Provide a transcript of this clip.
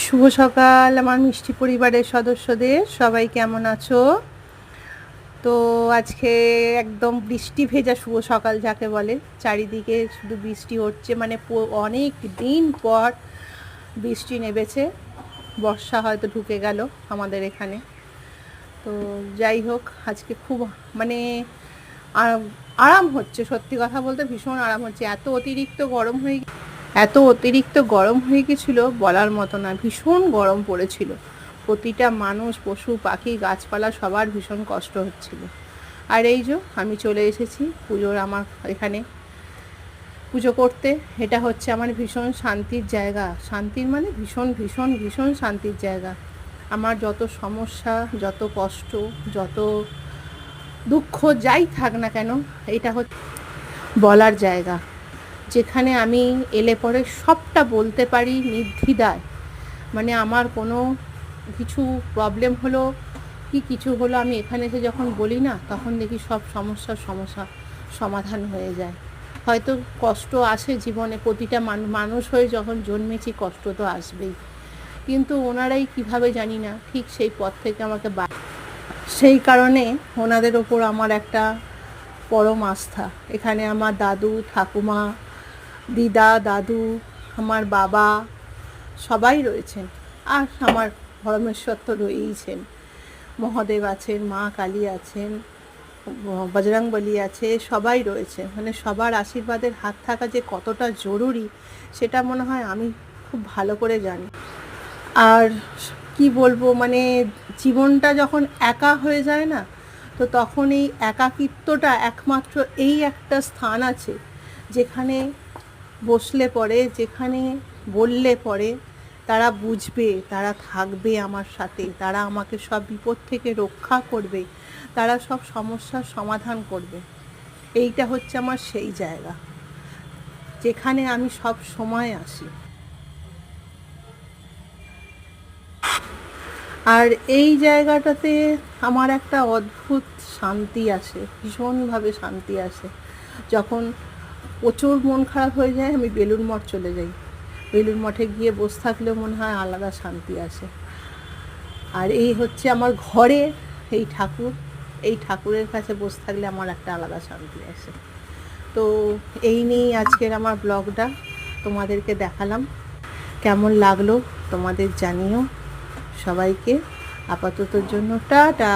শুভ সকাল আমার মিষ্টি পরিবারের সদস্যদের, সবাই কেমন আছো? তো আজকে একদম বৃষ্টি ভেজা শুভ সকাল যাকে বলে, চারিদিকে শুধু বৃষ্টি হচ্ছে, মানে অনেক দিন পর বৃষ্টি নেমেছে। বর্ষা হয়তো ঢুকে গেল আমাদের এখানে। তো যাই হোক, আজকে খুব মানে আরাম হচ্ছে, সত্যি কথা বলতে ভীষণ আরাম হচ্ছে। এত অতিরিক্ত গরম হয়ে গেছিল বলার মতো না, ভীষণ গরম পড়েছিল। প্রতিটা মানুষ, পশু পাখি, গাছপালা সবার ভীষণ কষ্ট হচ্ছিল। আর এই যে আমি চলে এসেছি পুজোর আমার এখানে পুজো করতে। এটা হচ্ছে আমার ভীষণ শান্তির জায়গা, শান্তির মানে ভীষণ ভীষণ ভীষণ শান্তির জায়গা। আমার যত সমস্যা, যত কষ্ট, যত দুঃখ যাই থাক না কেন, এটা হচ্ছে বলার জায়গা, যেখানে আমি এলে পরে সবটা বলতে পারি নির্দ্বিধায়। মানে আমার কোনো কিছু প্রবলেম হলো কি কিছু হলো, আমি এখানে এসে যখন বলি না, তখন দেখি সব সমস্যা সমাধান হয়ে যায়। হয়তো কষ্ট আসে জীবনে, প্রতিটা মানুষ হয়ে যখন জন্মেছি কষ্ট তো আসবেই, কিন্তু ওনারাই কিভাবে জানি না ঠিক সেই পথ থেকে আমাকে সেই কারণে ওনাদের ওপর আমার একটা পরম আস্থা। এখানে আমার দাদু ঠাকুমা, দিদা দাদু, আমার বাবা সবাই রয়েছেন। আর আমার পরমেশ্বর তো রয়েইছেন, মহাদেব আছেন, মা কালী আছেন, বজরংবলী আছে, সবাই রয়েছে। মানে সবার আশীর্বাদের হাত থাকা যে কতটা জরুরি সেটা মনে হয় আমি খুব ভালো করে জানি। আর কি বলবো, মানে জীবনটা যখন একা হয়ে যায় না, তো তখন এই একাকিত্বটা একমাত্র এই একটা স্থান আছে যেখানে বসলে পরে, যেখানে বললে পরে তারা বুঝবে, তারা থাকবে আমার সাথে, তারা আমাকে সব বিপদ থেকে রক্ষা করবে, তারা সব সমস্যার সমাধান করবে। এইটা হচ্ছে আমার সেই জায়গা যেখানে আমি সব সময় আসি। আর এই জায়গাটাতে আমার একটা অদ্ভুত শান্তি আসে, ভীষণভাবে শান্তি আসে। যখন প্রচুর মন খারাপ হয়ে যায়, আমি বেলুড় মঠ চলে যাই। বেলুড় মঠে গিয়ে বসে থাকলেও মনে হয় আলাদা শান্তি আসে। আর এই হচ্ছে আমার ঘরে এই ঠাকুর, এই ঠাকুরের কাছে বসে থাকলে আমার একটা আলাদা শান্তি আসে। তো এই নিয়েই আজকের আমার ব্লগটা তোমাদেরকে দেখালাম। কেমন লাগলো তোমাদের জানিও। সবাইকে আপাততর জন্য টাটা।